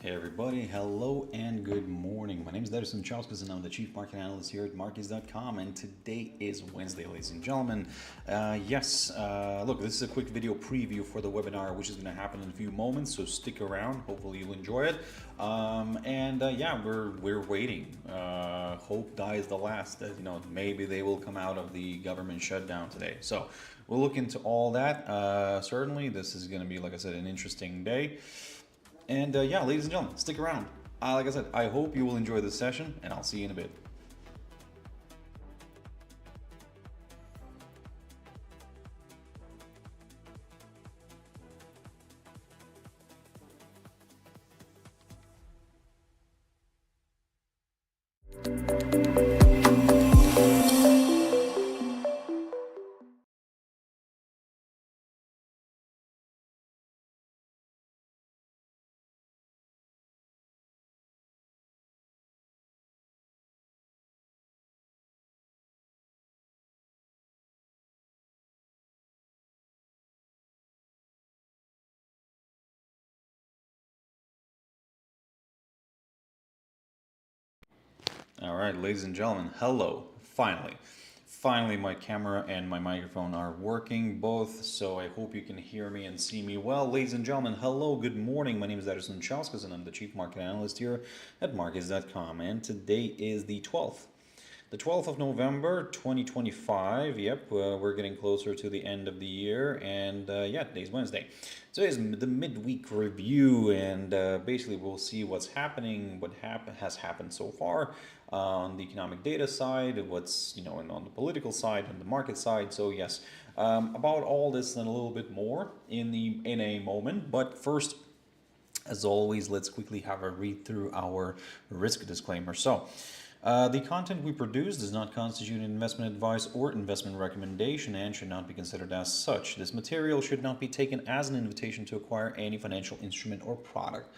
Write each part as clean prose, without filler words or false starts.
Hey everybody, hello and good morning. My name is Darius Anucauskas and I'm the Chief Market Analyst here at Markets.com, and today is Wednesday, ladies and gentlemen. Look, this is a quick video preview for the webinar which is going to happen in a few moments, so stick around. Hopefully you'll enjoy it. We're waiting. Hope dies the last. Maybe they will come out of the government shutdown today. So we'll look into all that. Certainly, this is going to be, like I said, an interesting day. And ladies and gentlemen, stick around. Like I said, I hope you will enjoy this session, and I'll see you in a bit. All right, ladies and gentlemen, hello. Finally, my camera and my microphone are working both, so I hope you can hear me and see me well. Ladies and gentlemen, hello, good morning. My name is Darius Anucauskas, and I'm the Chief Market Analyst here at Markets.com. And today is the 12th. The 12th of November, 2025. Yep, we're getting closer to the end of the year, and today's Wednesday. Today's the midweek review, and basically we'll see what's happening, what has happened so far on the economic data side, what's and on the political side, on the market side. So yes, about all this and a little bit more in a moment. But first, as always, let's quickly have a read through our risk disclaimer. So. The content we produce does not constitute investment advice or investment recommendation and should not be considered as such. This material should not be taken as an invitation to acquire any financial instrument or product.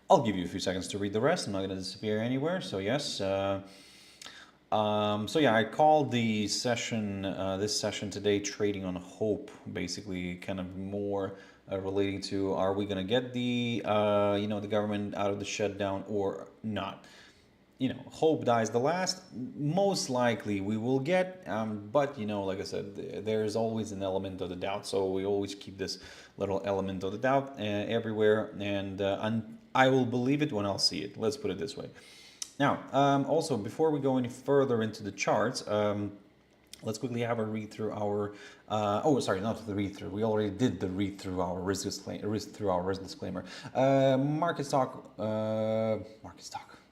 I'll give you a few seconds to read the rest. I'm not going to disappear anywhere. So yes. I called the session, this session today, trading on hope. Basically, kind of more relating to, are we going to get the the government out of the shutdown or not? Hope dies the last. Most likely we will get, but like I said, there's always an element of the doubt. So we always keep this little element of the doubt everywhere, and I will believe it when I'll see it. Let's put it this way. Now, also before we go any further into the charts, let's quickly have a read through our. Not the read through. We already did the read through our risk disclaimer. MarketsTalk.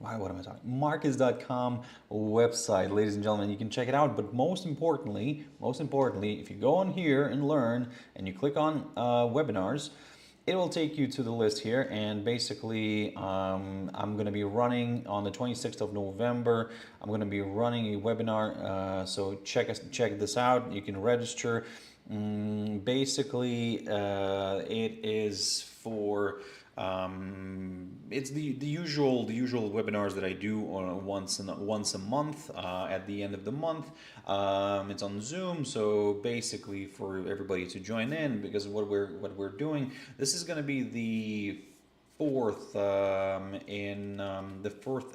What am I talking? Markets.com website, ladies and gentlemen. You can check it out. But most importantly, if you go on here and learn, and you click on webinars, it will take you to the list here, and basically I'm going to be running on the 26th of November. I'm going to be running a webinar, so check this out. You can register. It is for it's the usual webinars that I do once a month at the end of the month. It's on Zoom, so basically for everybody to join in, because what we're doing, this is going to be the fourth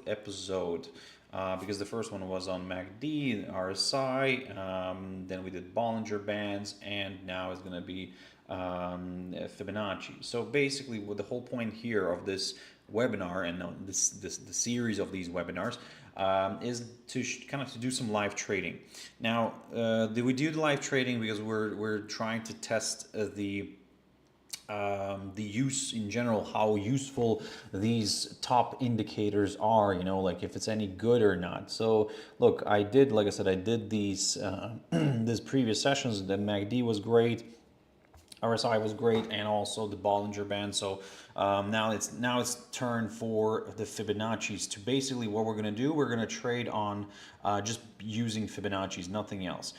episode. Because the first one was on MACD, RSI, then we did Bollinger Bands, and now it's going to be Fibonacci. So basically, what the whole point here of this webinar and the series of these webinars is to to do some live trading. Now, we do the live trading because we're trying to test the use in general, how useful these top indicators are, like if it's any good or not. So look, like I said, I did these these previous sessions. The MACD was great, RSI was great, and also the Bollinger Band. So now it's turn for the Fibonacci's. To basically what we're going to do, we're going to trade on just using Fibonacci's, nothing else,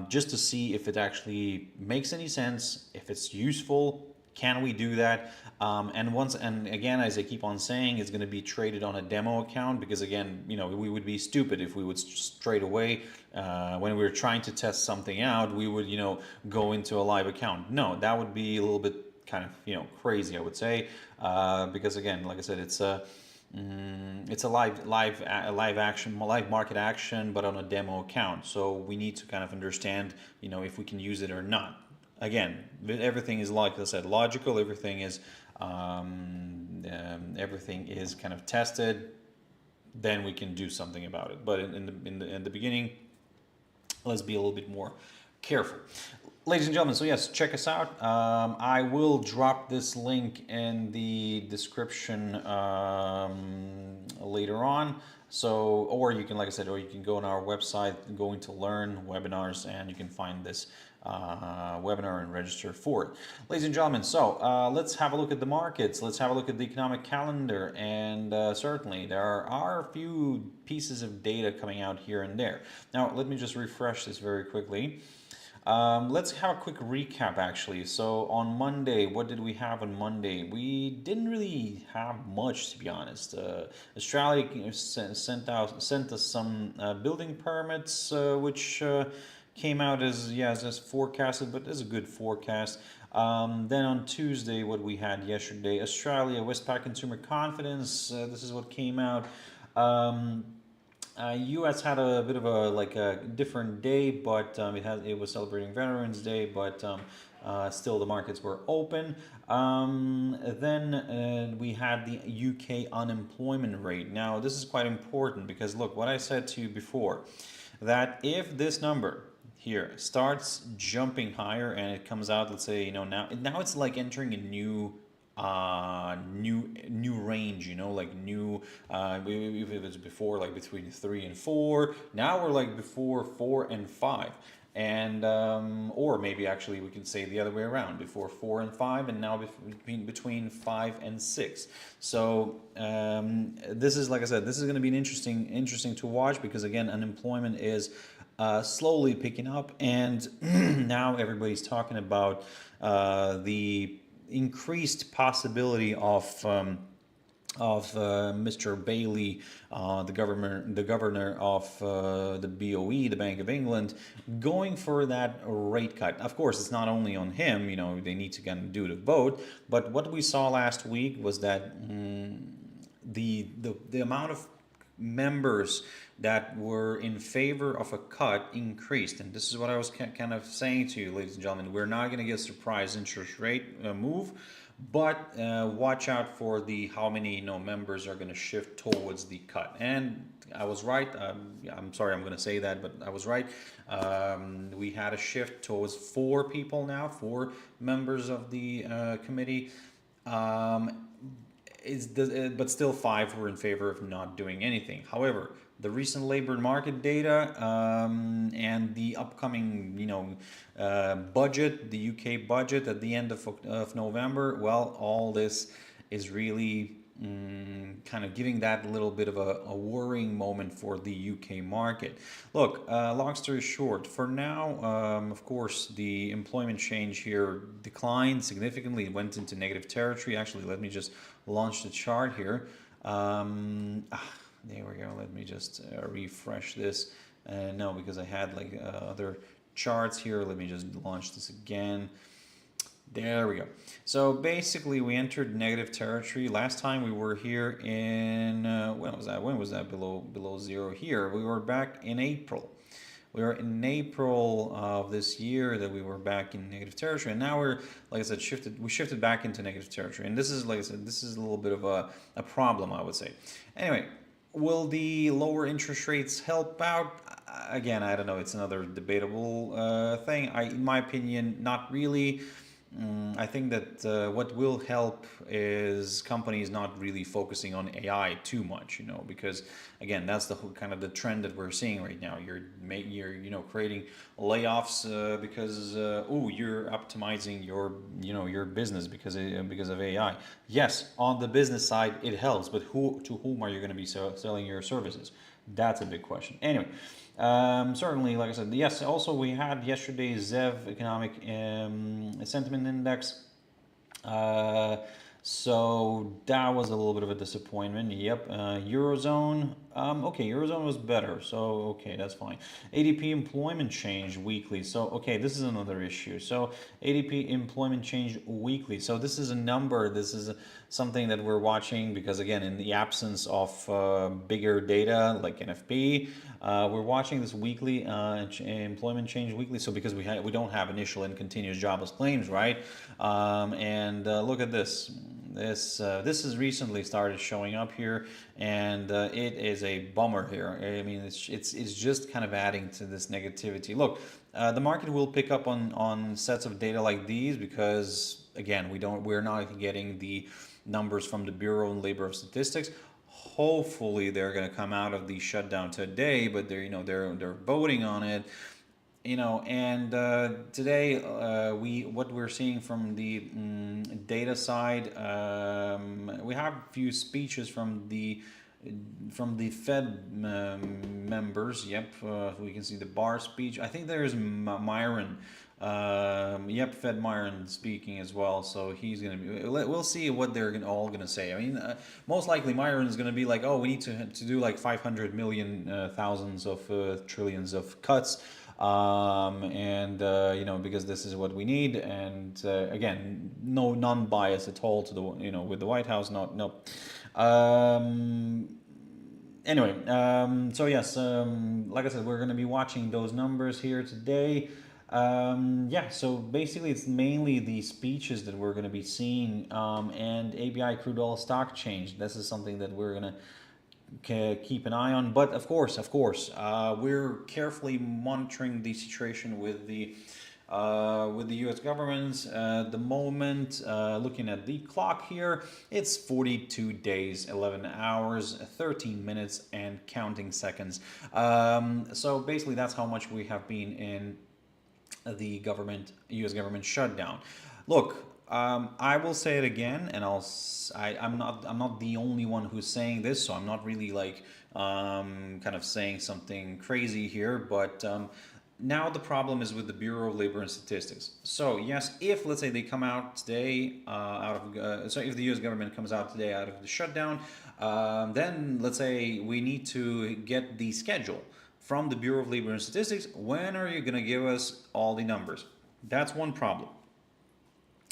just to see if it actually makes any sense, if it's useful. Can we do that? And again, as I keep on saying, it's going to be traded on a demo account, because again, we would be stupid if we would straight away, when we were trying to test something out, we would, go into a live account. No, that would be a little bit kind of, you know, crazy, I would say, because again, like I said, it's a live action, live market action, but on a demo account. So we need to kind of understand, you know, if we can use it or not. Again, everything is, like I said, logical. Everything is kind of tested. Then we can do something about it. But in the beginning, let's be a little bit more careful. Ladies and gentlemen, so yes, check us out. I will drop this link in the description later on. So, or you can, like I said, or you can go on our website, go into Learn Webinars, and you can find this webinar and register for it. Ladies and gentlemen, so let's have a look at the markets. Let's have a look at the economic calendar, and certainly there are a few pieces of data coming out here and there. Now, let me just refresh this very quickly. Let's have a quick recap, actually. So on Monday, what did we have on Monday? We didn't really have much, to be honest. Australia sent us some building permits, which came out as forecasted, but is a good forecast. Then on Tuesday, what we had yesterday, Australia, Westpac consumer confidence. This is what came out. U.S. had a bit of a different day, but it was celebrating Veterans Day, but still the markets were open. Then we had the UK unemployment rate. Now this is quite important because look, what I said to you before, that if this number here starts jumping higher and it comes out, let's say, you know, now it's like entering a new range, you know, like new if it was before like between 3 and 4, now we're like before 4 and 5, and or maybe actually we can say the other way around, before 4 and 5 and now between 5 and 6. So this is, like I said, this is going to be an interesting to watch, because again, unemployment is slowly picking up, and now everybody's talking about the increased possibility of Mr. Bailey, the governor of the BOE, the Bank of England, going for that rate cut. Of course, it's not only on him. You know, they need to kind of do the vote. But what we saw last week was that the amount of members that were in favor of a cut increased, and this is what I was kind of saying to you, ladies and gentlemen. We're not going to get a surprise interest rate move, but watch out for how many members are going to shift towards the cut. And I was right. I'm sorry I'm going to say that, but I was right. We had a shift towards 4 people now, 4 members of the committee. But still 5 were in favor of not doing anything. However, the recent labor market data and the upcoming, budget, the UK budget at the end of November, well, all this is really kind of giving that a little bit of a worrying moment for the UK market. Look, long story short, for now, of course, the employment change here declined significantly. It went into negative territory. Actually, let me just launch the chart here. There we go. Let me just refresh this. No, because I had other charts here. Let me just launch this again. There we go. So basically, we entered negative territory. Last time we were here in when was that? When was that below zero? Here we were back in April. We were in April of this year that we were back in negative territory, and now we're, like I said, we shifted back into negative territory. And this is, like I said, this is a little bit of a problem, I would say. Anyway, will the lower interest rates help out? Again, I don't know. It's another debatable thing. In my opinion, not really. I think that what will help is companies not really focusing on AI too much, because again, that's the whole kind of the trend that we're seeing right now. You're creating layoffs because you're optimizing your business because of AI. Yes, on the business side it helps, but to whom are you going to be selling your services? That's a big question. Anyway. Certainly, like I said, yes, also we had yesterday's ZEV economic sentiment index. So that was a little bit of a disappointment. Yep. Eurozone. Okay, Eurozone was better. So okay, that's fine. ADP employment change weekly. So okay, this is another issue. So ADP employment change weekly. So this is a number. This is something that we're watching because again, in the absence of bigger data like NFP, we're watching this weekly employment change weekly. So because we don't have initial and continuous jobless claims, right? And look at this. This has recently started showing up here, and it is a bummer here. I mean, it's just kind of adding to this negativity. Look, the market will pick up on sets of data like these because again, we're not getting the numbers from the Bureau of Labor Statistics. Hopefully, they're going to come out of the shutdown today, but they're voting on it. And today what we're seeing from the data side, we have a few speeches from the Fed members. Yep, we can see the Barr speech. I think there's Myron. Yep, Fed Myron speaking as well. So he's gonna be. We'll see what they're all gonna say. I mean, most likely Myron is gonna be like, oh, we need to do like 500 million, thousands of trillions of cuts. Because this is what we need, and again, no non-bias at all to the with the White House. No. Anyway, so yes, like I said, we're going to be watching those numbers here today. So basically it's mainly the speeches that we're going to be seeing, and API crude oil stock change. This is something that we're going to keep an eye on, but of course, we're carefully monitoring the situation with the U.S. government. The moment, looking at the clock here, it's 42 days, 11 hours, 13 minutes, and counting seconds. So basically, that's how much we have been in the U.S. government shutdown. Look. I will say it again, and I'm not the only one who's saying this, so I'm not really like kind of saying something crazy here. But now the problem is with the Bureau of Labor and Statistics. So yes, if let's say they come out today if the U.S. government comes out today out of the shutdown, then let's say we need to get the schedule from the Bureau of Labor and Statistics. When are you going to give us all the numbers? That's one problem.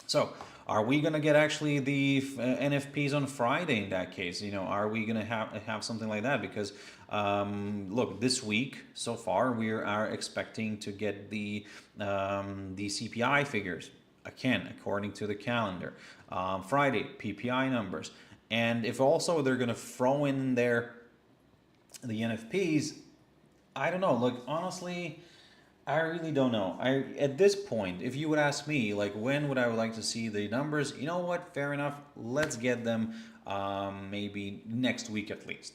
So, are we going to get actually the NFPs on Friday in that case? Are we going to have something like that? Because, look, this week so far we are expecting to get the CPI figures again according to the calendar. Friday PPI numbers, and if also they're going to throw in there the NFPs, I don't know. Like honestly. I really don't know. At this point, if you would ask me, like when would I like to see the numbers? You know what? Fair enough. Let's get them maybe next week at least.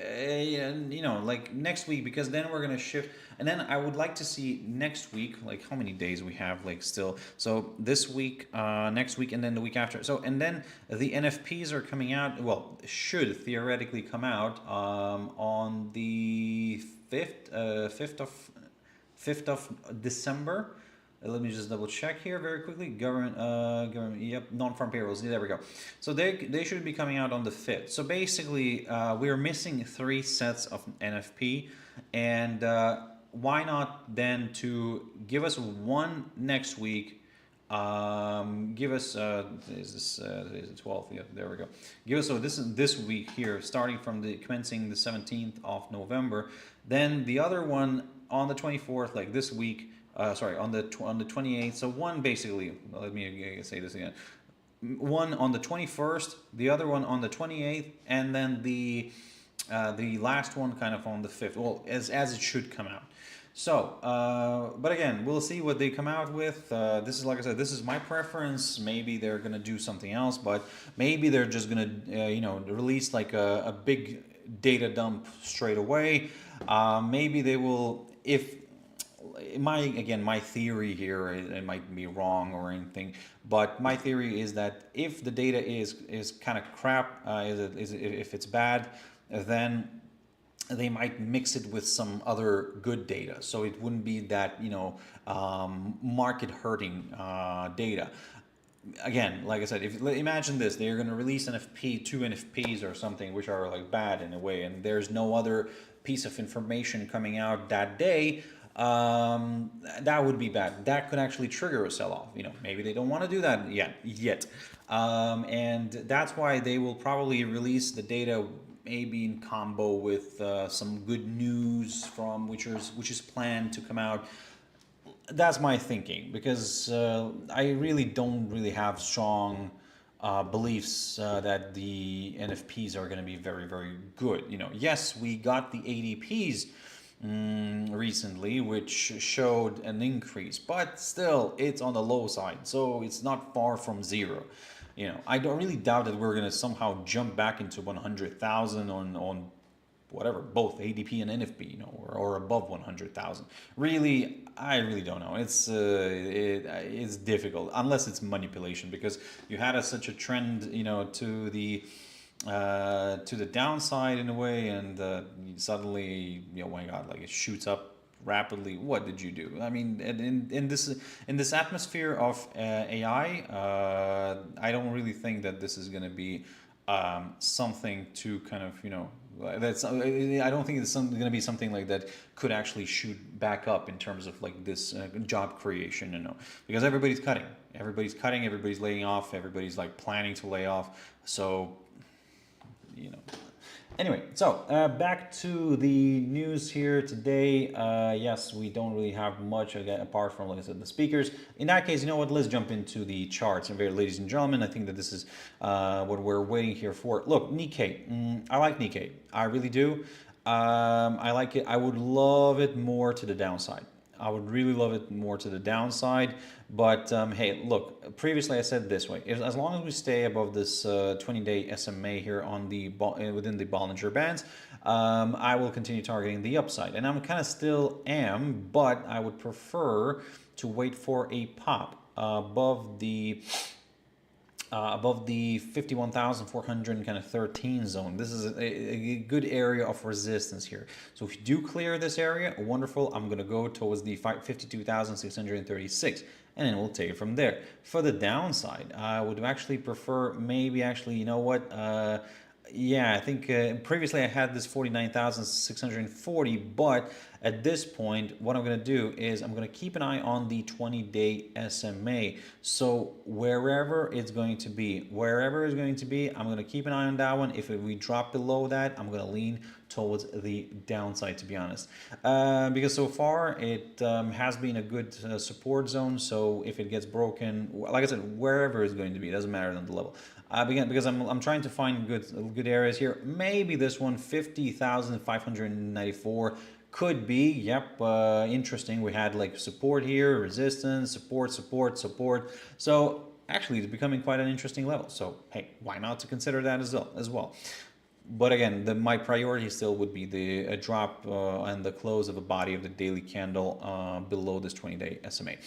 And like next week, because then we're gonna shift. And then I would like to see next week, like how many days we have, like still. So this week, next week, and then the week after. So and then the NFPs are coming out. Well, should theoretically come out on the 5th of December. Let me just double check here very quickly. Government, yep, non-farm payrolls. There we go. So they should be coming out on the 5th. So basically, we're missing 3 sets of NFP, and why not then to give us one next week? Give us is the 12th? Yeah, there we go. Give us this week here, starting from commencing the 17th of November. Then the other one on the 24th, like this week, on the 28th. So one basically, let me say this again. One on the 21st, the other one on the 28th, and then the last one kind of on the 5th. Well, as it should come out. So, but again, we'll see what they come out with. This is, like I said, this is my preference. Maybe they're gonna do something else, but maybe they're just gonna, release like a big data dump straight away. Maybe they will, if my theory here, it might be wrong or anything, but my theory is that if the data is kind of crap, if it's bad, then they might mix it with some other good data, so it wouldn't be that market hurting data. again, like I said, if imagine this, they're going to release NFP, two NFPs or something, which are like bad in a way, and there's no other piece of information coming out that day. That would be bad. That could actually trigger a sell-off. Maybe they don't want to do that yet. And that's why they will probably release the data maybe in combo with some good news from which is planned to come out. That's my thinking, because I really don't really have strong beliefs that the NFPs are going to be very, very good. Yes, we got the ADPs recently, which showed an increase, but still it's on the low side, so it's not far from zero. I don't really doubt that we're going to somehow jump back into 100,000 on whatever, both ADP and NFP, or above 100,000. Really, I really don't know. It's difficult unless it's manipulation, because you had such a trend, to the downside in a way, and suddenly, oh my God, like it shoots up rapidly. What did you do? I mean, in this atmosphere of AI, I don't really think that this is going to be something to kind of that's I don't think it's going to be something like that could actually shoot back up in terms of like this job creation, because everybody's laying off, everybody's like planning to lay off, so Anyway, so back to the news here today. Yes, we don't really have much again, apart from, like I said, the speakers. In that case, you know what? Let's jump into the charts. And ladies and gentlemen, I think that this is what we're waiting here for. Look, Nikkei. I like Nikkei. I really do. I like it. I would love it more to the downside. I would really love it more to the downside. But hey, look, previously I said this way: as long as we stay above this 20-day SMA here on the within the Bollinger Bands, I will continue targeting the upside. And I'm kind of still am, but I would prefer to wait for a pop above the 51,400 kind of 13 zone. This is a good area of resistance here. So if you do clear this area, wonderful. I'm going to go towards the 52,636, and then we'll take it from there. For the downside, I would actually prefer maybe actually, you know what? Yeah, I think previously I had this 49,640, but at this point, what I'm going to do is I'm going to keep an eye on the 20-day SMA. So wherever it's going to be, I'm going to keep an eye on that one. If we drop below that, I'm going to lean towards the downside, to be honest, because so far it has been a good support zone. So if it gets broken, like I said, wherever it's going to be, it doesn't matter on the level. Because I'm trying to find good areas here. Maybe this one, 50,594, could be. Yep, interesting. We had like support here, resistance, support. So actually, it's becoming quite an interesting level. So hey, why not to consider that as well? But again, my priority still would be the drop and the close of a body of the daily candle below this 20-day SMA.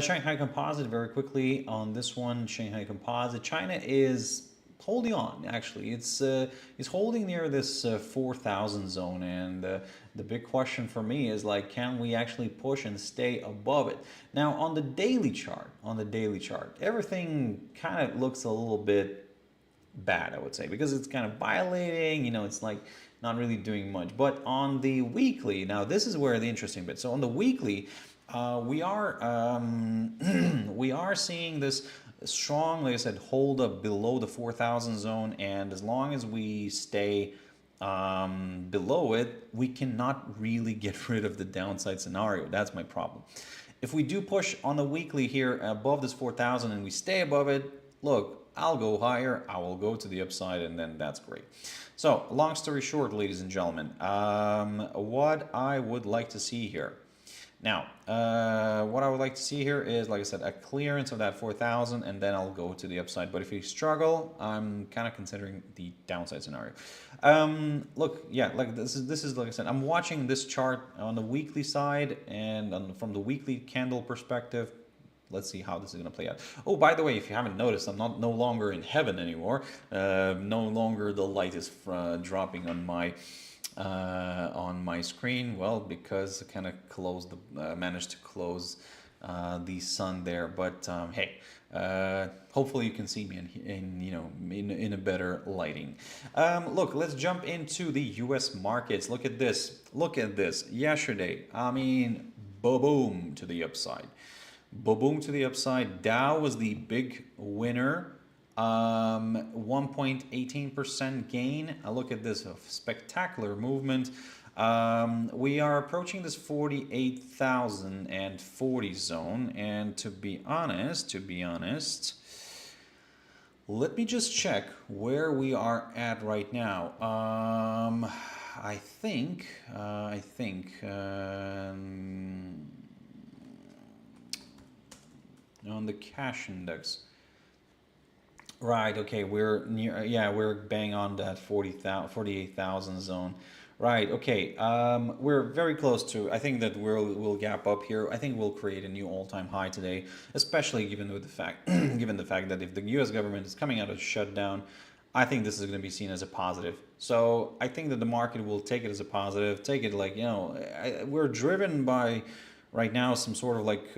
Shanghai Composite, very quickly on this one. Shanghai Composite, China is holding on. Actually, it's holding near this 4,000 zone, and the big question for me is like, can we actually push and stay above it? Now, on the daily chart, everything kind of looks a little bit bad, I would say, because it's kind of violating, it's like not really doing much. But on the weekly, now this is where the interesting bit. So on the weekly, we are seeing this strong, like I said, hold up below the 4,000 zone, and as long as we stay below it, we cannot really get rid of the downside scenario. That's my problem. If we do push on the weekly here above this 4,000 and we stay above it, look, I'll go higher, I will go to the upside, and then that's great. So, long story short, ladies and gentlemen, what I would like to see here. Now, what I would like to see here is, like I said, a clearance of that 4,000, and then I'll go to the upside. But if we struggle, I'm kind of considering the downside scenario. Look, yeah, like this is like I said, I'm watching this chart on the weekly side, and from the weekly candle perspective. Let's see how this is going to play out. Oh, by the way, if you haven't noticed, I'm no longer in heaven anymore. No longer the light is dropping on my screen. Well, because I kind of managed to close the sun there. But hey, Hopefully you can see me in a better lighting. Look, let's jump into the U.S. markets. Look at this. Look at this. Yesterday, I mean, boom to the upside. Boom to the upside. Dow was the big winner. 1.18% gain. Look at this, a spectacular movement. We are approaching this 48,040 zone, and to be honest, let me just check where we are at right now. I think on the cash index. Right, okay, we're near, yeah, we're bang on that 48,000 zone. Right, okay, we're very close to, I think that we'll gap up here. I think we'll create a new all-time high today, especially given the fact that if the US government is coming out of shutdown, I think this is going to be seen as a positive. So I think that the market will take it as a positive, take it like, we're driven by right now some sort of like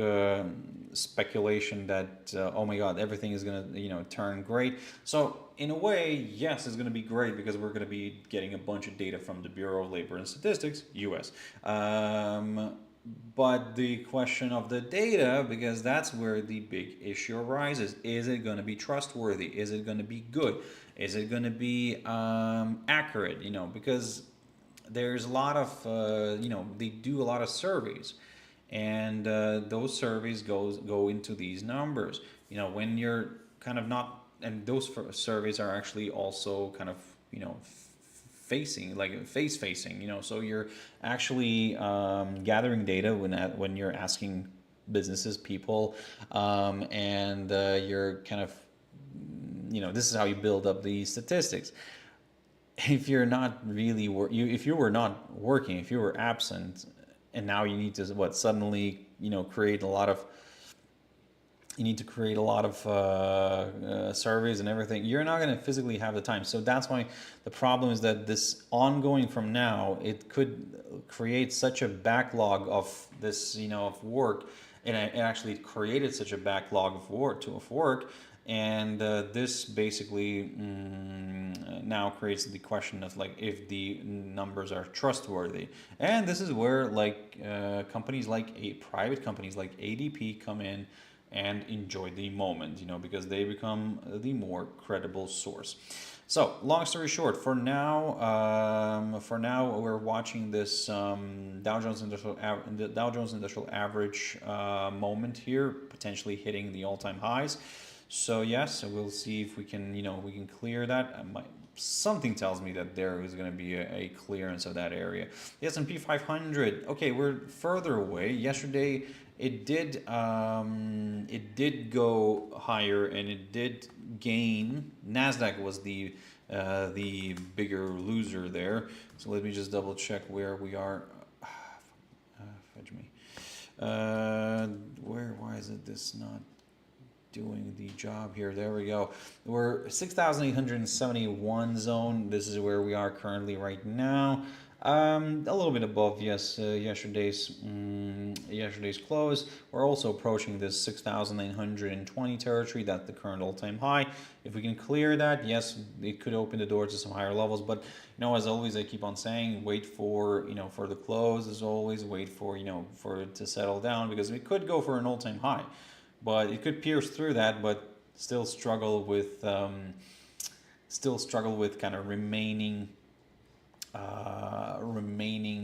speculation that oh my god, everything is gonna turn great. So in a way, yes, it's gonna be great because we're gonna be getting a bunch of data from the Bureau of Labor and Statistics, US. But the question of the data, because that's where the big issue arises: is it going to be trustworthy? Is it going to be good? Is it going to be accurate? Because there's a lot of they do a lot of surveys, and those surveys go into these numbers. When you're kind of not, and those surveys are actually also kind of face facing, so you're actually gathering data when you're asking businesses, people, and you're kind of this is how you build up the statistics. If you're not really if you were not working, if you were absent, and now you need to suddenly create a lot of surveys and everything, you're not going to physically have the time. So that's why the problem is that this ongoing from now, it could create such a backlog of this of work, and it actually created such a backlog of work, and this basically now creates the question of if the numbers are trustworthy. And this is where companies private companies like ADP come in and enjoy the moment, because they become the more credible source. So long story short, for now we're watching this Dow Jones Industrial Average moment here, potentially hitting the all-time highs. So yes, we'll see if we can clear that. Something tells me that there is going to be a clearance of that area. The S&P 500. Okay, we're further away. Yesterday, it did go higher and it did gain. Nasdaq was the bigger loser there. So let me just double check where we are. Fudge me. Why is it this not doing the job here? There we go. We're 6,871 zone. This is where we are currently right now. A little bit above, yes, yesterday's close. We're also approaching this 6,920 territory. That's the current all-time high. If we can clear that, yes, it could open the door to some higher levels. But as always, I keep on saying, wait for for the close. As always, wait for for it to settle down, because we could go for an all-time high, but it could pierce through that, but still struggle with kind of remaining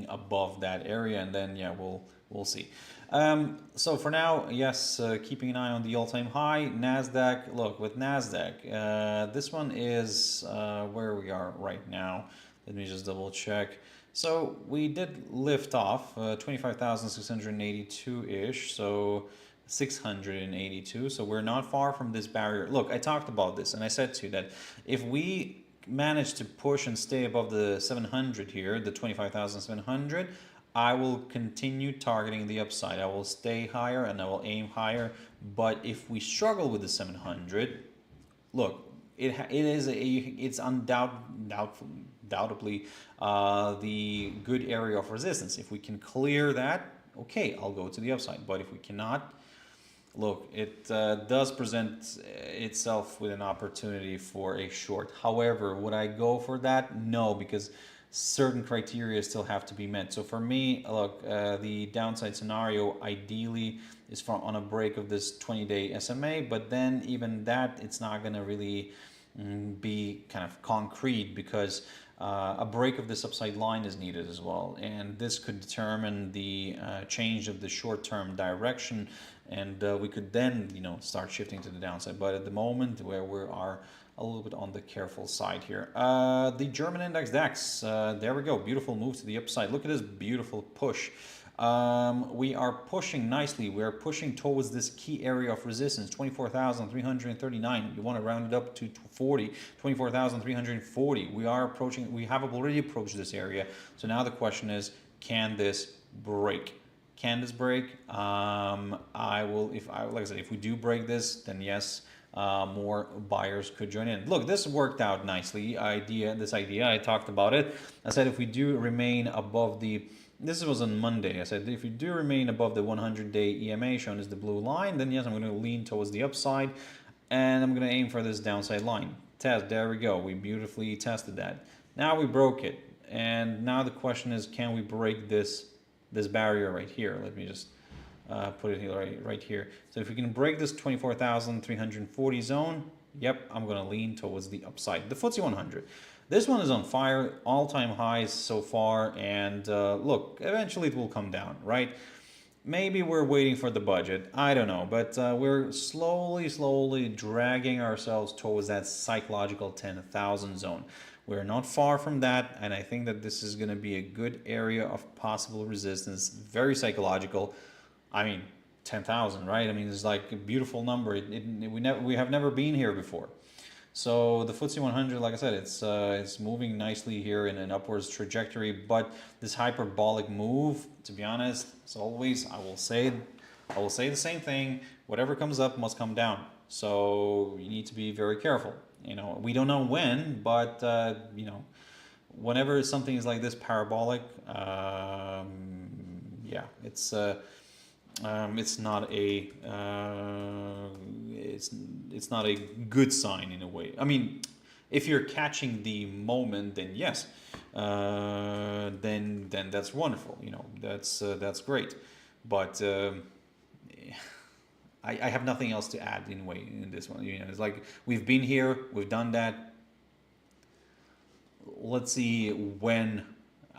above that area, and then we'll see. So for now, yes, keeping an eye on the all-time high. Nasdaq, look, with Nasdaq, this one is where we are right now. Let me just double check. So we did lift off 25,682 ish, so 682. So we're not far from this barrier. Look, I talked about this, and I said to you that if we manage to push and stay above the 700 here, the 25,700, I will continue targeting the upside. I will stay higher and I will aim higher. But if we struggle with the 700, look, it's undoubtedly the good area of resistance. If we can clear that, okay, I'll go to the upside. But if we cannot, look, it does present itself with an opportunity for a short. However, would I go for that? No, because certain criteria still have to be met. So for me, look, the downside scenario ideally is from on a break of this 20-day SMA, but then even that, it's not going to really be kind of concrete, because a break of this upside line is needed as well, and this could determine the change of the short-term direction, and we could then start shifting to the downside. But at the moment, where we are a little bit on the careful side here. The German index DAX, there we go, beautiful move to the upside. Look at this beautiful push. We are pushing nicely. We are pushing towards this key area of resistance, 24,339. You want to round it up to 40, 24,340. We are approaching, we have already approached this area. So now the question is, can this break? Can this break? Like I said, if we do break this, then yes, more buyers could join in. Look, this worked out nicely. This idea, I talked about it. I said if we do remain above the, this was on Monday, I said if you do remain above the 100-day EMA shown as the blue line, then yes, I'm going to lean towards the upside, and I'm going to aim for this downside line. Test, there we go. We beautifully tested that. Now we broke it, and now the question is, can we break this barrier right here? Let me just put it here, right here. So if we can break this 24,340 zone, yep, I'm going to lean towards the upside. The FTSE 100. This one is on fire, all-time highs so far, and look, eventually it will come down, right? Maybe we're waiting for the budget, I don't know, but we're slowly dragging ourselves towards that psychological 10,000 zone. We're not far from that, and I think that this is going to be a good area of possible resistance, very psychological. I mean, 10,000, right? I mean, it's like a beautiful number. We have never been here before. So the FTSE 100, like I said, it's moving nicely here in an upwards trajectory, but this hyperbolic move, to be honest, as always, I will say the same thing. Whatever comes up must come down. So you need to be very careful. We don't know when, but whenever something is like this parabolic, yeah, it's not a it's not a good sign in a way. I mean, if you're catching the moment, then yes, then that's wonderful. That's great. But I have nothing else to add in a way in this one. It's like we've been here, we've done that. Let's see when.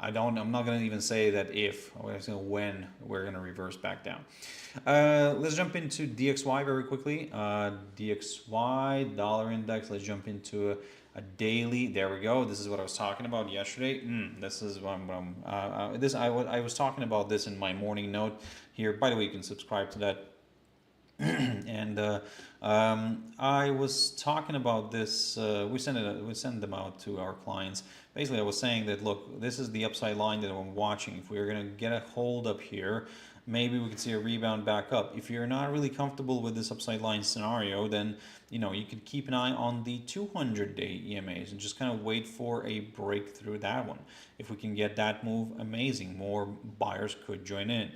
I'm not going to even say that if, I'm going to say when we're going to reverse back down. Let's jump into DXY very quickly. DXY, dollar index, let's jump into a daily. There we go. This is what I was talking about yesterday. This is what I was talking about this in my morning note here. By the way, you can subscribe to that. And I was talking about this. We send them out to our clients. Basically, I was saying that look, this is the upside line that I'm watching. If we're going to get a hold up here, maybe we could see a rebound back up. If you're not really comfortable with this upside line scenario, then you could keep an eye on the 200-day EMAs and just kind of wait for a breakthrough that one. If we can get that move, amazing. More buyers could join in.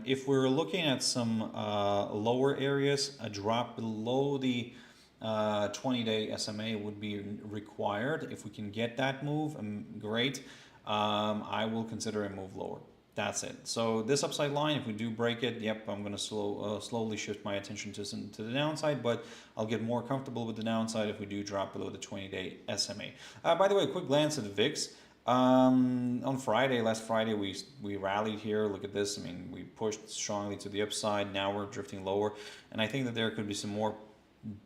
If we're looking at some lower areas, a drop below the 20-day SMA would be required. If we can get that move, great. I will consider a move lower. That's it. So this upside line, if we do break it, yep, I'm going to slowly shift my attention to the downside, but I'll get more comfortable with the downside if we do drop below the 20-day SMA. By the way, a quick glance at the VIX. On last Friday, we rallied here. Look at this. I mean, we pushed strongly to the upside. Now we're drifting lower, and I think that there could be some more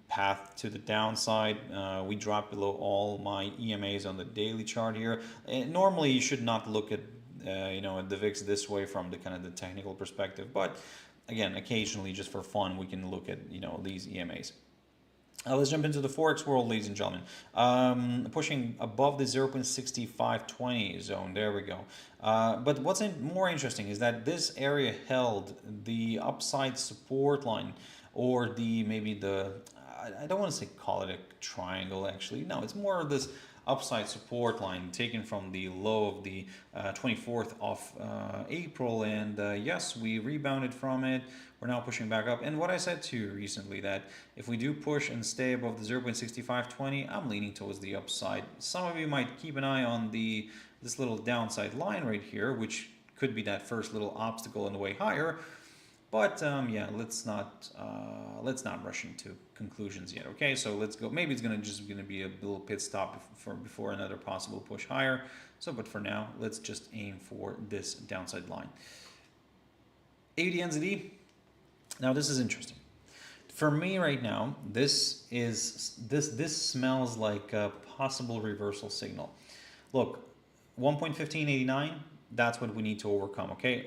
path to the downside. We dropped below all my EMAs on the daily chart here. And normally, you should not look at at the VIX this way from the kind of the technical perspective, but again, occasionally, just for fun, we can look at these EMAs. Let's jump into the Forex world, ladies and gentlemen. Pushing above the 0.6520 zone. There we go. But what's more interesting is that this area held the upside support line, or maybe the I don't want to say call it a triangle, actually. No, it's more of this upside support line taken from the low of the 24th of April. And yes, we rebounded from it. We're now pushing back up. And what I said to you recently, that if we do push and stay above the 0.6520, I'm leaning towards the upside. Some of you might keep an eye on this little downside line right here, which could be that first little obstacle on the way higher. But yeah, let's not rush into conclusions yet. Okay, so let's go. Maybe it's gonna be a little pit stop before another possible push higher. So, but for now, let's just aim for this downside line. AUDNZD. Now this is interesting. For me right now, this smells like a possible reversal signal. Look, 1.1589. That's what we need to overcome. Okay,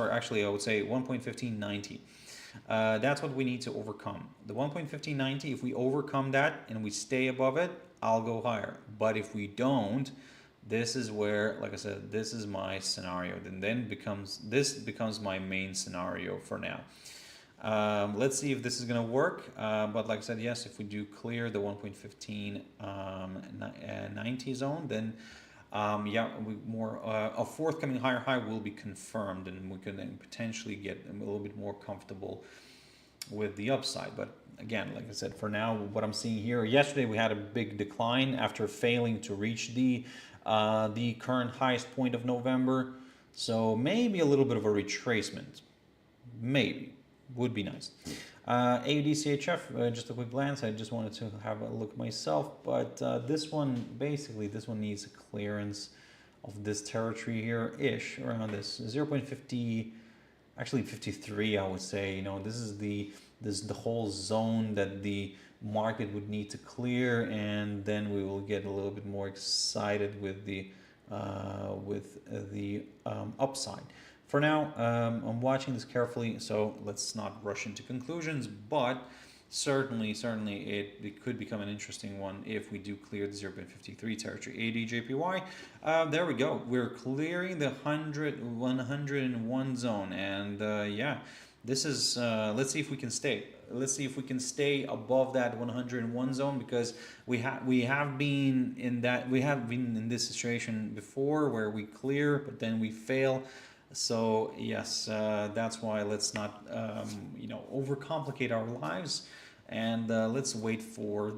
actually, I would say 1.1590. That's what we need to overcome. The 1.1590. If we overcome that and we stay above it, I'll go higher. But if we don't, this is where, like I said, this is my scenario. Then this becomes my main scenario for now. Let's see if this is going to work. But like I said, yes, if we do clear the 1.1590 zone, then yeah, a forthcoming higher high will be confirmed, and we can then potentially get a little bit more comfortable with the upside. But again, like I said, for now, what I'm seeing here, yesterday we had a big decline after failing to reach the current highest point of November. So maybe a little bit of a retracement, maybe. Would be nice. AUDCHF, just a quick glance. I just wanted to have a look myself, but this one needs a clearance of this territory here ish, around this 0.50, actually 53. I would say, you know, this is the whole zone that the market would need to clear, and then we will get a little bit more excited with the upside. For now, I'm watching this carefully, so let's not rush into conclusions, but certainly it could become an interesting one if we do clear the 0.53 territory. AUDJPY, there we go. We're clearing the 101 zone, and yeah, this is, let's see if we can stay. Let's see if we can stay above that 101 zone, because we have been in this situation before where we clear, but then we fail. So yes, that's why let's not overcomplicate our lives, and let's wait for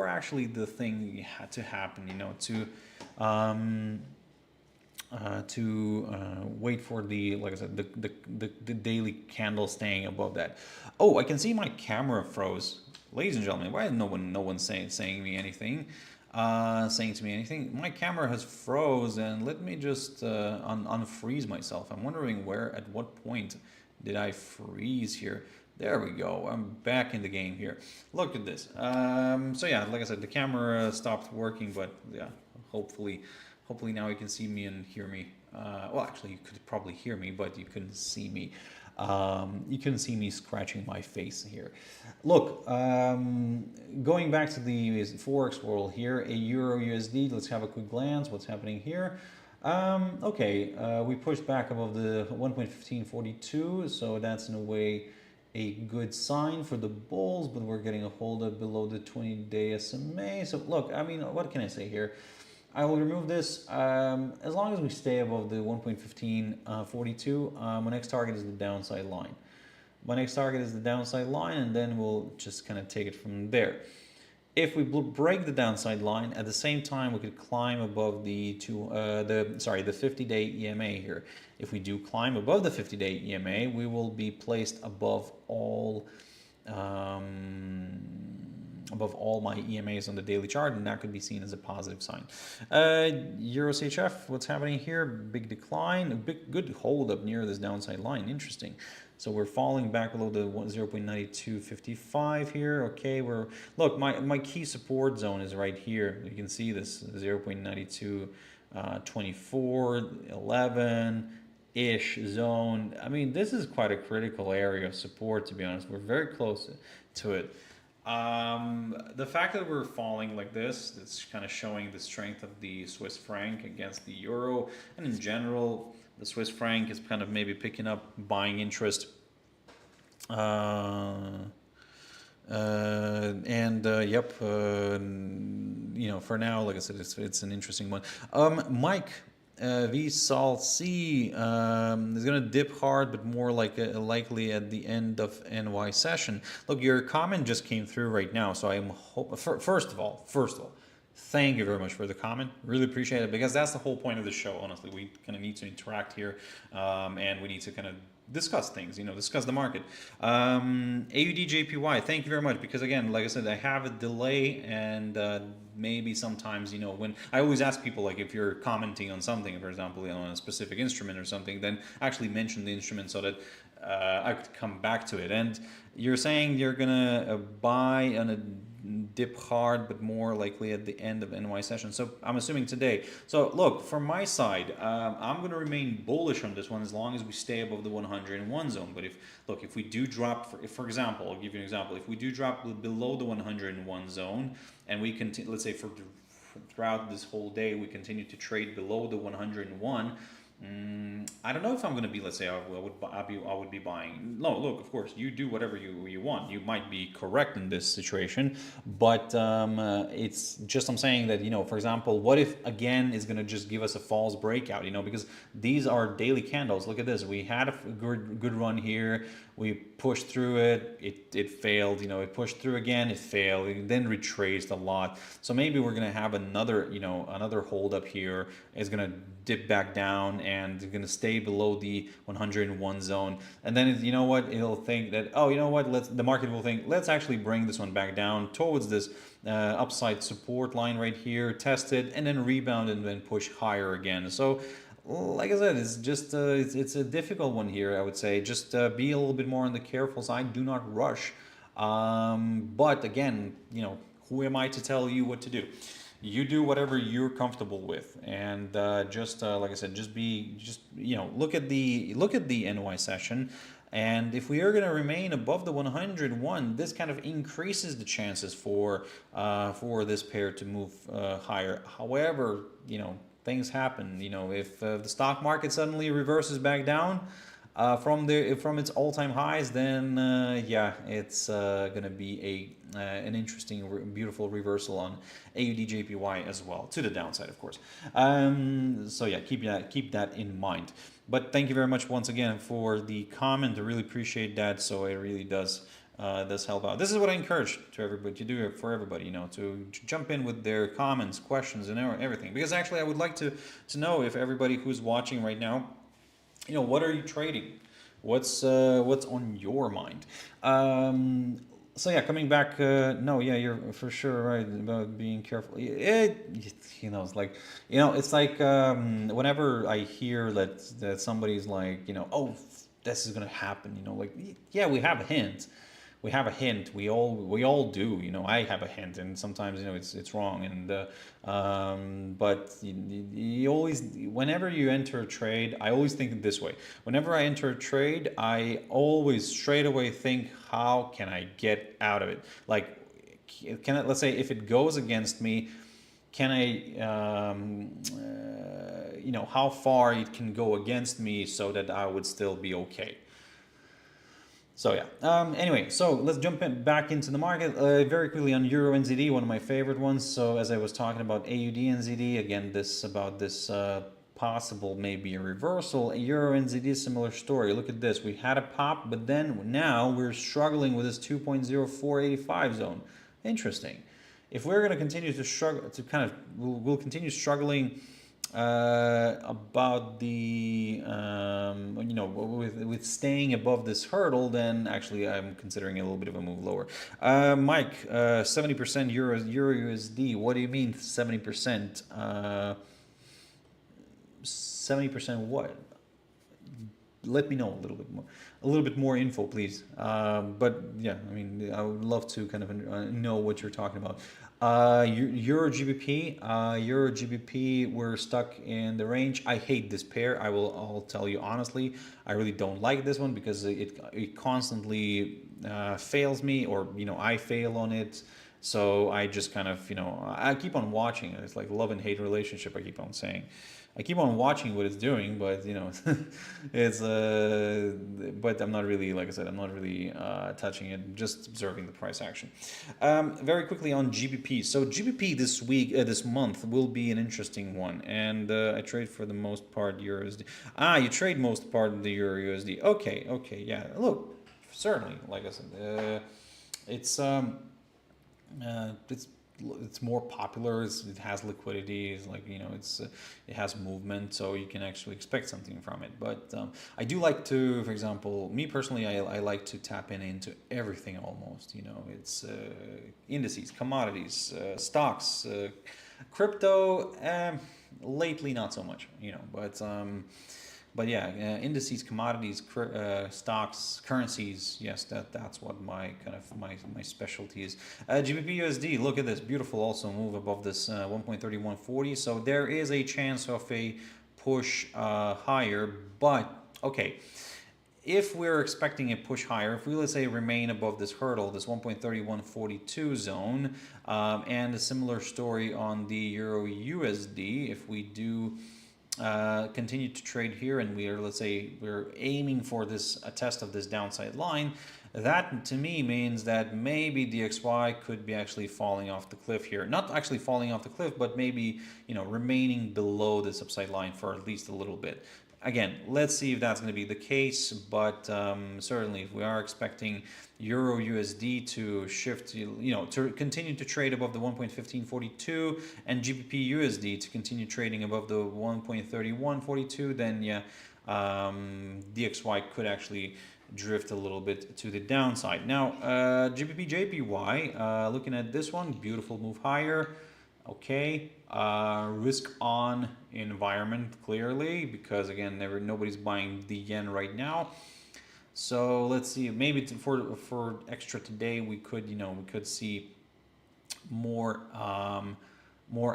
actually the thing to happen, you know, to wait for the, like I said, the daily candle staying above that. Oh, I can see my camera froze, ladies and gentlemen. Why is no one saying to me anything? My camera has froze, and let me just unfreeze myself. I'm wondering at what point did I freeze here. There we go. I'm back in the game here. Look at this. So yeah, like I said, the camera stopped working, but yeah, hopefully now you can see me and hear me. Well, actually, you could probably hear me, but you couldn't see me. You can see me scratching my face here. Look, going back to the Forex world here, a EURUSD, let's have a quick glance. What's happening here? Okay, we pushed back above the 1.1542, so that's in a way a good sign for the bulls, but we're getting a hold up below the 20-day SMA. So look, I mean, what can I say here? I will remove this as long as we stay above the 1.1542. My next target is the downside line. And then we'll just kind of take it from there. If we break the downside line, at the same time we could climb above the 50-day EMA here. If we do climb above the 50-day EMA, we will be placed above all my EMAs on the daily chart, and that could be seen as a positive sign. EURUSD, what's happening here? Big decline, a good hold up near this downside line. Interesting. So we're falling back below the 0.9255 here. Okay, look, my key support zone is right here. You can see this 0.9224, 11 ish zone. I mean, this is quite a critical area of support, to be honest. We're very close to it. The fact that we're falling like this, it's kind of showing the strength of the Swiss franc against the euro, and in general the Swiss franc is kind of maybe picking up buying interest. Yep, you know, for now, like I said, it's an interesting one. Mike, VSOL C is going to dip hard, but more like likely at the end of NY session. Look, your comment just came through right now, so I'm first of all, thank you very much for the comment. Really appreciate it, because that's the whole point of the show. Honestly, we kind of need to interact here, and we need to kind of discuss things, you know, discuss the market. AUDJPY, thank you very much, because again, like I said, I have a delay, and maybe sometimes, you know, when I always ask people, like, if you're commenting on something, for example, you know, on a specific instrument or something, then actually mention the instrument so that I could come back to it. And you're saying you're gonna buy on a dip hard, but more likely at the end of NY session. So I'm assuming today. So look, from my side, I'm going to remain bullish on this one as long as we stay above the 101 zone. But if we do drop, for example, I'll give you an example. If we do drop below the 101 zone, and we continue, let's say throughout this whole day, we continue to trade below the 101. I don't know if I'm going to be, let's say, I would be buying. No, look, of course, you do whatever you want. You might be correct in this situation, but it's just, I'm saying that, you know, for example, what if, again, is going to just give us a false breakout, you know, because these are daily candles. Look at this. We had a good run here. We pushed through it. It failed. You know, it pushed through again. It failed. It then retraced a lot. So maybe we're going to have another, you know, another hold up here. It's going to dip back down and it's going to stay below the 101 zone. And then, you know what, it'll think that, oh, you know what, the market will think, let's actually bring this one back down towards this upside support line right here, test it, and then rebound and then push higher again. So like I said, it's just it's a difficult one here, I would say. Just be a little bit more on the careful side. Do not rush. But again, you know, who am I to tell you what to do? You do whatever you're comfortable with, and like I said, just you know, look at the NY session, and if we are going to remain above the 101, this kind of increases the chances for this pair to move higher. However, you know, things happen. You know, if the stock market suddenly reverses back down from its all-time highs, then yeah, it's going to be an interesting, beautiful reversal on AUDJPY as well, to the downside, of course. So yeah, keep that in mind. But thank you very much once again for the comment. I really appreciate that. So it really does help out. This is what I encourage to everybody to do, for everybody, you know, to jump in with their comments, questions, and everything. Because actually, I would like to know if everybody who's watching right now, you know, what are you trading? What's on your mind? So yeah, coming back, no, yeah, you're for sure right about being careful. You know, it's like, you know, it's like whenever I hear that somebody's like, you know, oh, this is gonna happen, you know, like, yeah, we have a hint. We have a hint. We all do. You know, I have a hint, and sometimes, you know, it's wrong. And but you always, whenever you enter a trade, I always think this way. Whenever I enter a trade, I always straight away think, how can I get out of it? Like, let's say if it goes against me, can I, you know, how far it can go against me so that I would still be okay. So yeah. Anyway, so let's jump back into the market very quickly on EURUNZD, one of my favorite ones. So as I was talking about AUDNZD, again, this possible maybe a reversal. EURUNZD, similar story. Look at this. We had a pop, but then now we're struggling with this 2.0485 zone. Interesting. If we're going to continue to struggle, we'll continue struggling about the you know, with staying above this hurdle, then actually I'm considering a little bit of a move lower. Mike, 70% Euro USD. What do you mean 70%? 70% what? Let me know a little bit more info, please. But yeah, I mean, I would love to kind of know what you're talking about. EUROGBP, we're stuck in the range. I hate this pair. I'll tell you honestly, I really don't like this one, because it constantly fails me, or, you know, I fail on it. So I just kind of, I keep on watching it. It's like love and hate relationship. I keep on saying, I keep on watching what it's doing, but it's but I'm not really, like I said, I'm not really touching it. Just observing the price action. Very quickly on GBP. So GBP this week, this month will be an interesting one, and I trade for the most part USD. You trade most part of the EURUSD. Okay, yeah. Look, certainly, like I said, it's it's more popular. It has liquidity. It's like it has movement, so you can actually expect something from it. But I do like to, for example, me personally, I like to tap into everything almost. It's indices, commodities, stocks, crypto. Lately, not so much. But yeah, indices, commodities, stocks, currencies. Yes, that's what my kind of my specialty is. GBPUSD. Look at this, beautiful. Also move above this 1.3140. So there is a chance of a push higher. But okay, if we're expecting a push higher, if we, let's say, remain above this hurdle, this 1.3142 zone, and a similar story on the Euro USD, if we do continue to trade here, and let's say we're aiming for a test of this downside line, that to me means that maybe DXY could be actually falling off the cliff here. Not actually falling off the cliff, but maybe remaining below this upside line for at least a little bit. Again, let's see if that's going to be the case, but certainly if we are expecting Euro USD to shift, to continue to trade above the 1.1542 and GBP USD to continue trading above the 1.3142, then yeah, DXY could actually drift a little bit to the downside. Now, GBPJPY, looking at this one, beautiful move higher. Okay, risk on environment clearly, because again, nobody's buying the yen right now. So let's see, maybe for extra today we could see more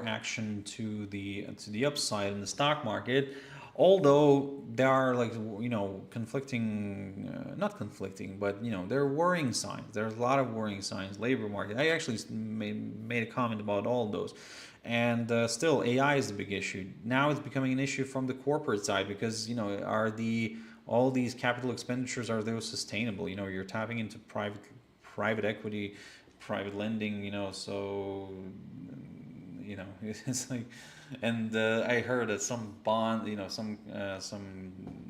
action to the upside in the stock market. Although there are conflicting, not conflicting, but there are worrying signs. There's a lot of worrying signs. Labor market. I actually made a comment about all those, and still AI is the big issue. Now it's becoming an issue from the corporate side, because all these capital expenditures, are those sustainable? You're tapping into private equity, private lending. So it's like. And I heard that some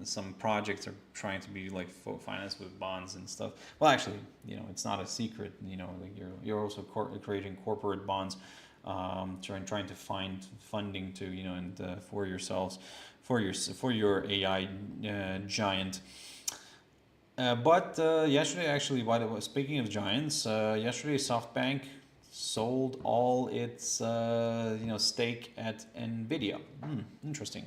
some projects are trying to be like financed with bonds and stuff. Well, actually, it's not a secret. Like you're also creating corporate bonds, trying to find funding to and for yourselves, for your AI giant. But yesterday, actually, by the way, speaking of giants, yesterday SoftBank sold all its stake at nvda. Interesting.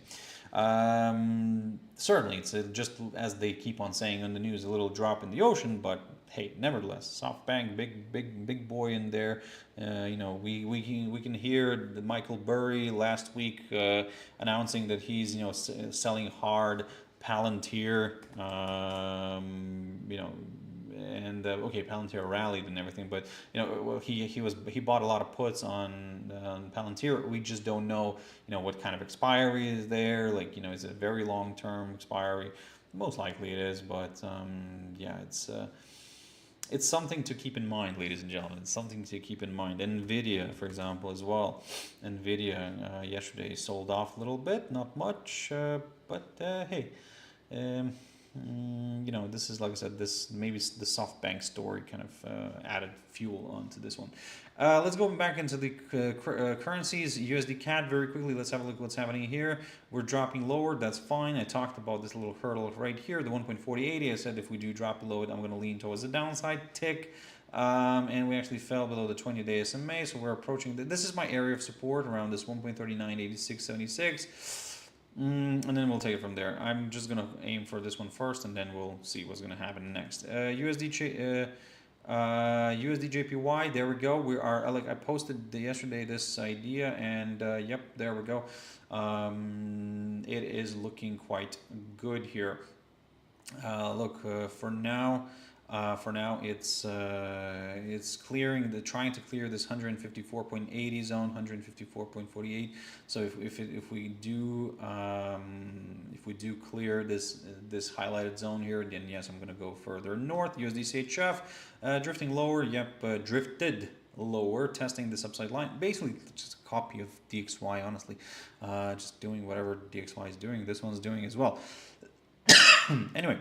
Certainly it's just, as they keep on saying on the news, a little drop in the ocean, but hey, nevertheless, SoftBank, big boy in there. We can hear the Michael Burry last week announcing that he's selling hard Palantir. And okay, Palantir rallied and everything, but he bought a lot of puts on Palantir. We just don't know what kind of expiry is there. Like is it a very long term expiry? Most likely it is, but yeah, it's something to keep in mind, ladies and gentlemen. It's something to keep in mind. NVIDIA, for example, as well. NVIDIA yesterday sold off a little bit, not much, but hey. This is, like I said, this maybe the SoftBank story kind of added fuel onto this one. Let's go back into the currencies. USDCAD very quickly. Let's have a look at what's happening here. We're dropping lower. That's fine. I talked about this little hurdle right here, the 1.4080. I said if we do drop below it, I'm going to lean towards the downside tick. And we actually fell below the 20-day SMA, so we're approaching. This is my area of support around this 1.398676. And then we'll take it from there. I'm just gonna aim for this one first, and then we'll see what's gonna happen next. USDJPY. There we go. We are I posted yesterday this idea, and yep, there we go. It is looking quite good here. Look, for now, For now, it's trying to clear this 154.80 zone, 154.48. So if we do clear this highlighted zone here, then yes, I'm going to go further north. USDCHF drifting lower. Yep, drifted lower, testing this upside line. Basically, just a copy of DXY. Honestly, just doing whatever DXY is doing. This one's doing as well. Anyway.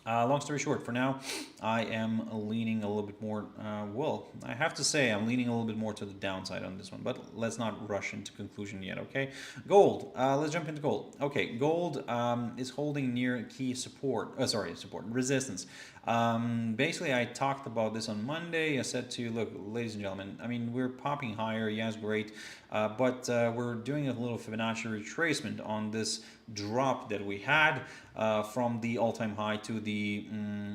Long story short, for now, I am leaning a little bit more, well, I have to say I'm leaning a little bit more to the downside on this one, but let's not rush into conclusion yet, okay? Gold, let's jump into gold. Okay, gold is holding near key resistance. Basically, I talked about this on Monday. I said to you, look, ladies and gentlemen, I mean, we're popping higher, yes, great, but we're doing a little Fibonacci retracement on this drop that we had from the all-time high to the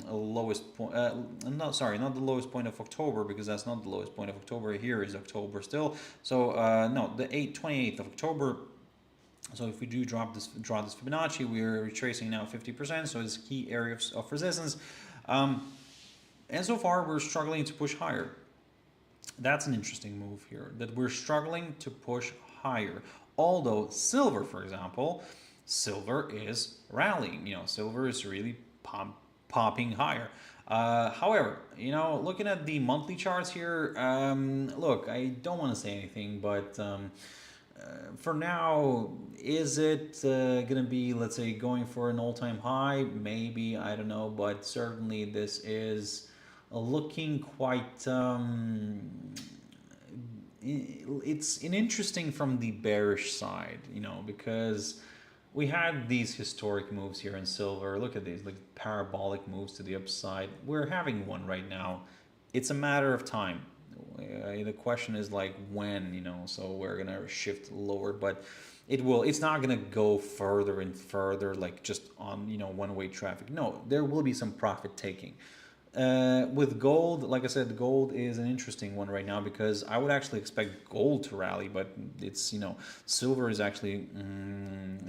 lowest point. Not the lowest point of October, because that's not the lowest point of October. Here is October still. So no, the 28th of October. So if we do draw this Fibonacci, we're retracing now 50%. So it's key area of resistance. And so far, we're struggling to push higher. That's an interesting move here, that we're struggling to push higher. Although silver, for example, silver is rallying. You know, silver is really popping higher. However, you know, looking at the monthly charts here, look, I don't want to say anything, but for now, is it going to be, let's say, going for an all-time high? Maybe, I don't know, but certainly this is looking quite, it's interesting from the bearish side, you know, because we had these historic moves here in silver. Look at these, like parabolic moves to the upside. We're having one right now. It's a matter of time. The question is like when, you know, so we're going to shift lower, but it's not going to go further and further, like just on, you know, one-way traffic. No, there will be some profit taking. With gold, like I said, gold is an interesting one right now, because I would actually expect gold to rally, but it's, you know, silver is actually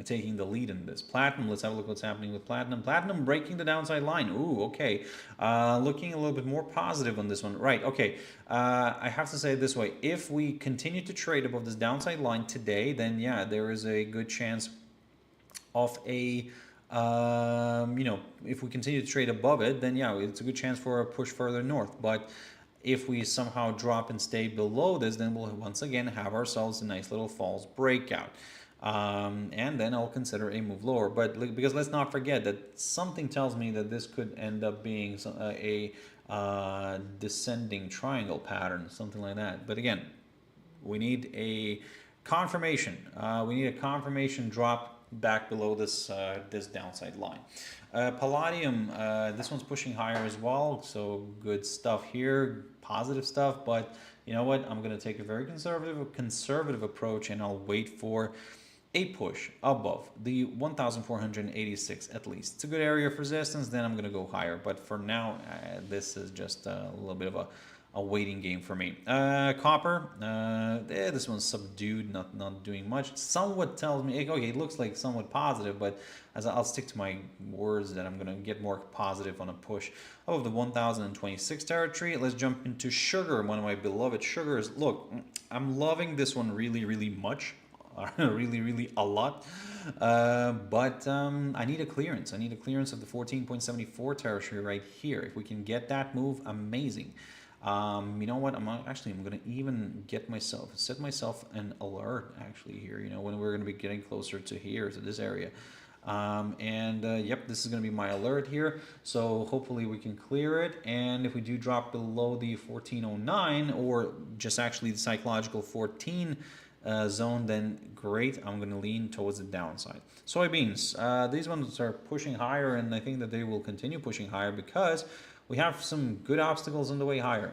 taking the lead in this. Platinum, let's have a look what's happening with platinum. Platinum breaking the downside line. Ooh, okay. Looking a little bit more positive on this one. Right, okay. I have to say it this way. If we continue to trade above this downside line today, then yeah, there is a good chance of a you know, if we continue to trade above it, then yeah, it's a good chance for a push further north. But if we somehow drop and stay below this, then we'll once again have ourselves a nice little false breakout. And then I'll consider a move lower. But because let's not forget that something tells me that this could end up being a descending triangle pattern, something like that. But again, we need a confirmation. We need a confirmation drop back below this this downside line. Palladium, this one's pushing higher as well, so good stuff here, positive stuff. But you know what? I'm going to take a very conservative approach, and I'll wait for a push above the 1,486 at least. It's a good area of resistance. Then I'm going to go higher. But for now, this is just a little bit of a waiting game for me. Copper, this one's subdued, not doing much. Somewhat tells me, okay, it looks like somewhat positive, but as I'll stick to my words that I'm going to get more positive on a push above the 1026 territory. Let's jump into sugar, one of my beloved sugars. Look, I'm loving this one really much. really a lot, but I need a clearance. I need a clearance of the 14.74 territory right here. If we can get that move, amazing. You know what? I'm going to even set myself an alert actually here, you know, when we're going to be getting closer to here, to this area. Yep, this is going to be my alert here. So hopefully we can clear it. And if we do drop below the 1409, or just actually the psychological 14 zone, then great. I'm going to lean towards the downside. Soybeans, these ones are pushing higher, and I think that they will continue pushing higher because we have some good obstacles on the way higher.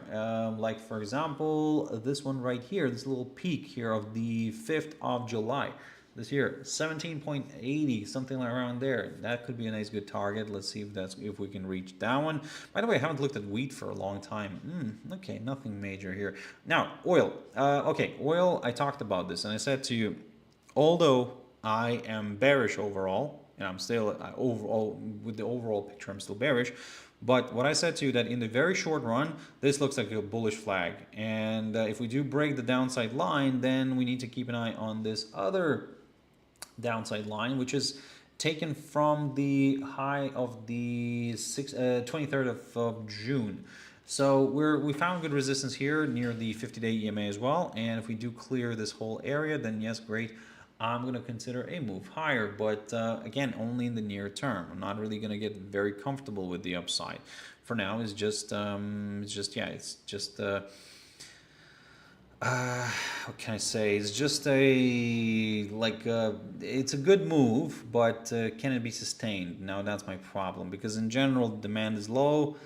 Like for example, this one right here, this little peak here of the 5th of July. This year, 17.80, something around there. That could be a nice good target. Let's see if we can reach that one. By the way, I haven't looked at wheat for a long time. Okay, nothing major here. Now, oil. Okay, oil, I talked about this, and I said to you, although I am bearish overall, and I'm still overall, with the overall picture, I'm still bearish, But what I said to you that in the very short run, this looks like a bullish flag. And if we do break the downside line, then we need to keep an eye on this other downside line, which is taken from the high of the 23rd of June. So we found good resistance here near the 50-day EMA as well. And if we do clear this whole area, then yes, great. I'm going to consider a move higher, but again, only in the near term. I'm not really going to get very comfortable with the upside. For now, it's just what can I say? It's just it's a good move, but can it be sustained? Now that's my problem, because in general demand is low.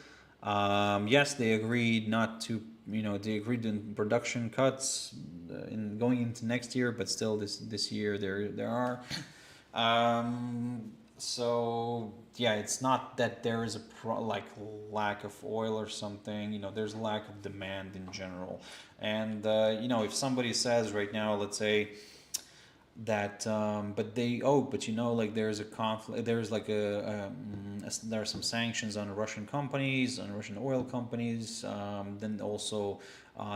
Yes, they agreed not to, they agreed in production cuts in going into next year, but still this year there are. So yeah, it's not that there is a lack of oil or something. There's a lack of demand in general. And if somebody says right now, let's say that there's a conflict, there's there are some sanctions on Russian companies, on Russian oil companies, then also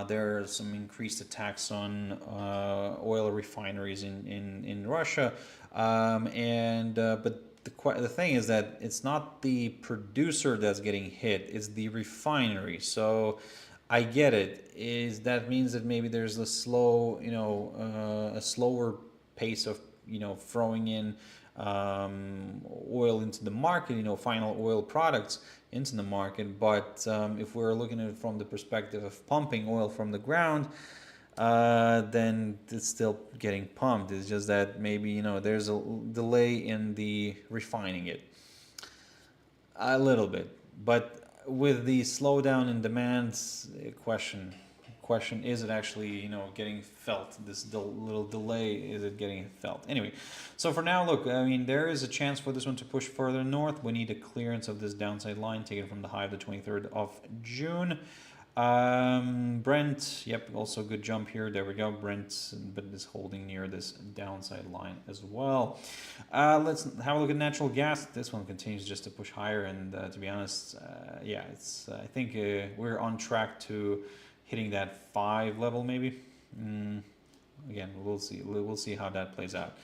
there are some increased attacks on oil refineries in Russia, but the thing is that it's not the producer that's getting hit, it's the refinery. So I get it. That means that maybe there's a slower pace of throwing in oil into the market, final oil products into the market. But if we're looking at it from the perspective of pumping oil from the ground, then it's still getting pumped. It's just that maybe there's a delay in the refining it a little bit. But with the slowdown in demand, question is it actually getting felt? This little delay, is it getting felt? Anyway, so for now, look, I mean, there is a chance for this one to push further north. We need a clearance of this downside line taken from the high of the 23rd of June. Brent, yep, also good jump here. There we go. Brent, but is holding near this downside line as well. Let's have a look at natural gas. This one continues just to push higher, and to be honest, yeah, it's. I think we're on track to hitting that 5 level, maybe. Again, we'll see. We'll see how that plays out.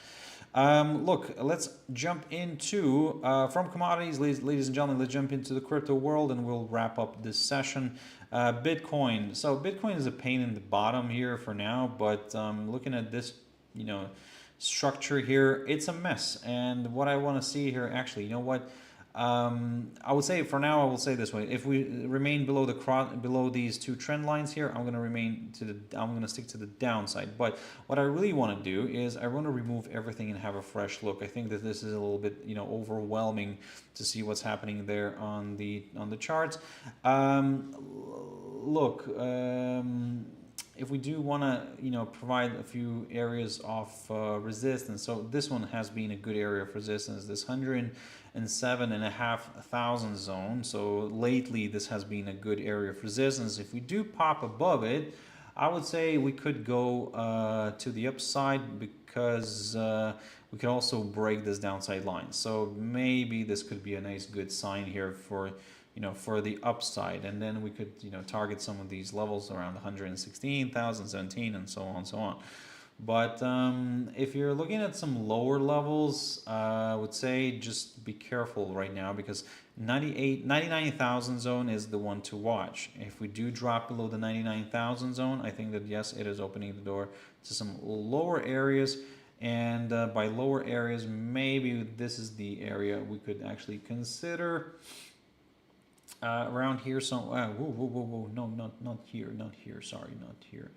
Look, let's jump into from commodities, ladies and gentlemen. Let's jump into the crypto world, and we'll wrap up this session. Bitcoin. So Bitcoin is a pain in the bottom here for now, but looking at this, structure here, it's a mess. And what I want to see here, actually, I would say for now, I will say this way: if we remain below these two trend lines here, I'm going to stick to the downside. But what I really want to do is I want to remove everything and have a fresh look. I think that this is a little bit overwhelming to see what's happening there on the charts. Look. If we do want to, provide a few areas of resistance, so this one has been a good area of resistance, this 107,500 zone. So lately, this has been a good area of resistance. If we do pop above it, I would say we could go to the upside, because we could also break this downside line. So maybe this could be a nice, good sign here for the upside, and then we could target some of these levels around 116,000, 17, and so on and so on. But if you're looking at some lower levels, I would say just be careful right now, because 99,000 zone is the one to watch. If we do drop below the 99,000 zone, I think that yes, it is opening the door to some lower areas. And by lower areas, maybe this is the area we could actually consider. Around here, so no, not here. Sorry, not here.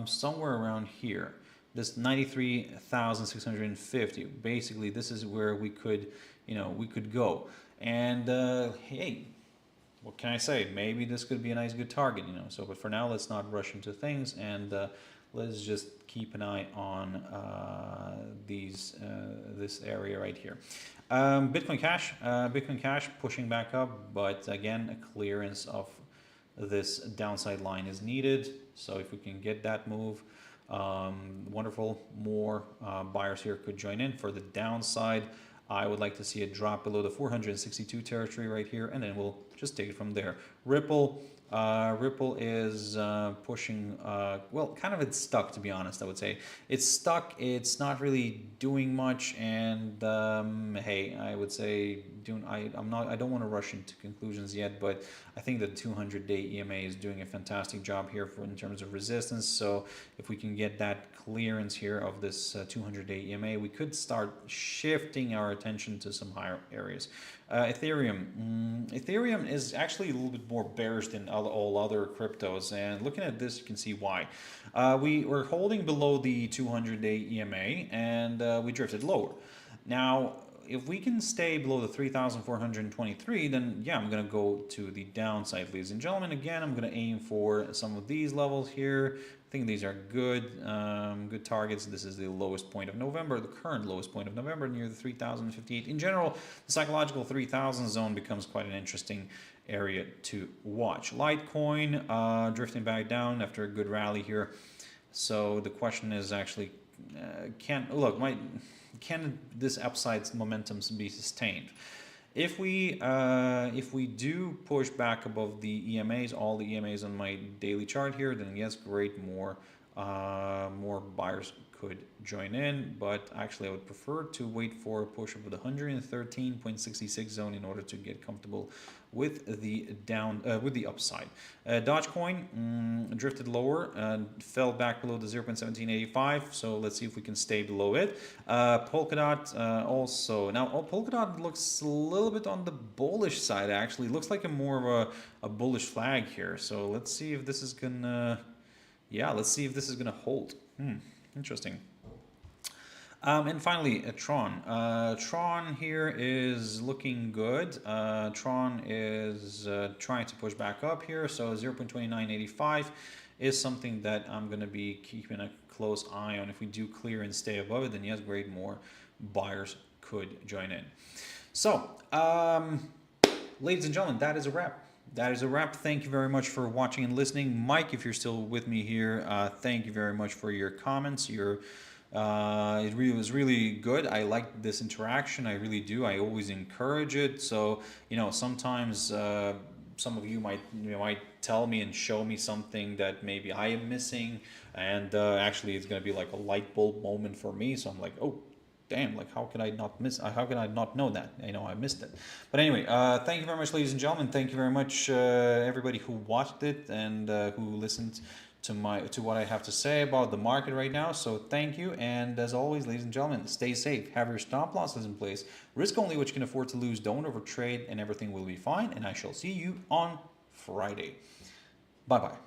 Somewhere around here, this 93,650. Basically, this is where we could go. And hey, what can I say? Maybe this could be a nice, good target, So, but for now, let's not rush into things, and let's just keep an eye on this area right here. Bitcoin Cash pushing back up, but again, a clearance of this downside line is needed. So if we can get that move, wonderful. More buyers here could join in for the downside. I would like to see it drop below the 462 territory right here, and then we'll just take it from there. Ripple is pushing, well, kind of it's stuck, to be honest. I would say it's stuck. It's not really doing much, and hey, I would say I don't want to rush into conclusions yet, but I think the 200-day EMA is doing a fantastic job here in terms of resistance. So if we can get that clearance here of this 200-day EMA, we could start shifting our attention to some higher areas. Ethereum is actually a little bit more bearish than all other cryptos, and looking at this, you can see why. We were holding below the 200-day EMA, and we drifted lower. Now, if we can stay below the 3,423, then yeah, I'm going to go to the downside, ladies and gentlemen. Again, I'm going to aim for some of these levels here. I think these are good, good targets. This is the lowest point of November, the current lowest point of November, near the 3,058. In general, the psychological 3,000 zone becomes quite an interesting area to watch. Litecoin drifting back down after a good rally here. So the question is actually, can this upside momentum be sustained? If we do push back above the EMAs, all the EMAs on my daily chart here, then yes, great, more buyers could join in, but actually I would prefer to wait for a push of the 113.66 zone in order to get comfortable with the upside. Dogecoin drifted lower and fell back below the 0.1785, so let's see if we can stay below it. Polkadot also. Now, Polkadot looks a little bit on the bullish side, actually. Looks like more of a bullish flag here, so let's see if this is gonna, yeah, let's see if this is gonna hold. Interesting. And finally, Tron. Tron here is looking good. Tron is trying to push back up here. So 0.2985 is something that I'm going to be keeping a close eye on. If we do clear and stay above it, then yes, great, more buyers could join in. So, ladies and gentlemen, that is a wrap. That is a wrap. Thank you very much for watching and listening. Mike, if you're still with me here, thank you very much for your comments. It was really good. I like this interaction. I really do. I always encourage it. So, you know, sometimes some of you might tell me and show me something that maybe I am missing, and actually it's going to be like a light bulb moment for me. So I'm like, oh, damn, like how could I not know that? You know, I missed it. But anyway, thank you very much, ladies and gentlemen. Thank you very much, everybody who watched it and who listened to what I have to say about the market right now. So thank you, and as always, ladies and gentlemen, stay safe. Have your stop losses in place. Risk only what you can afford to lose. Don't overtrade, and everything will be fine. And I shall see you on Friday. Bye-bye.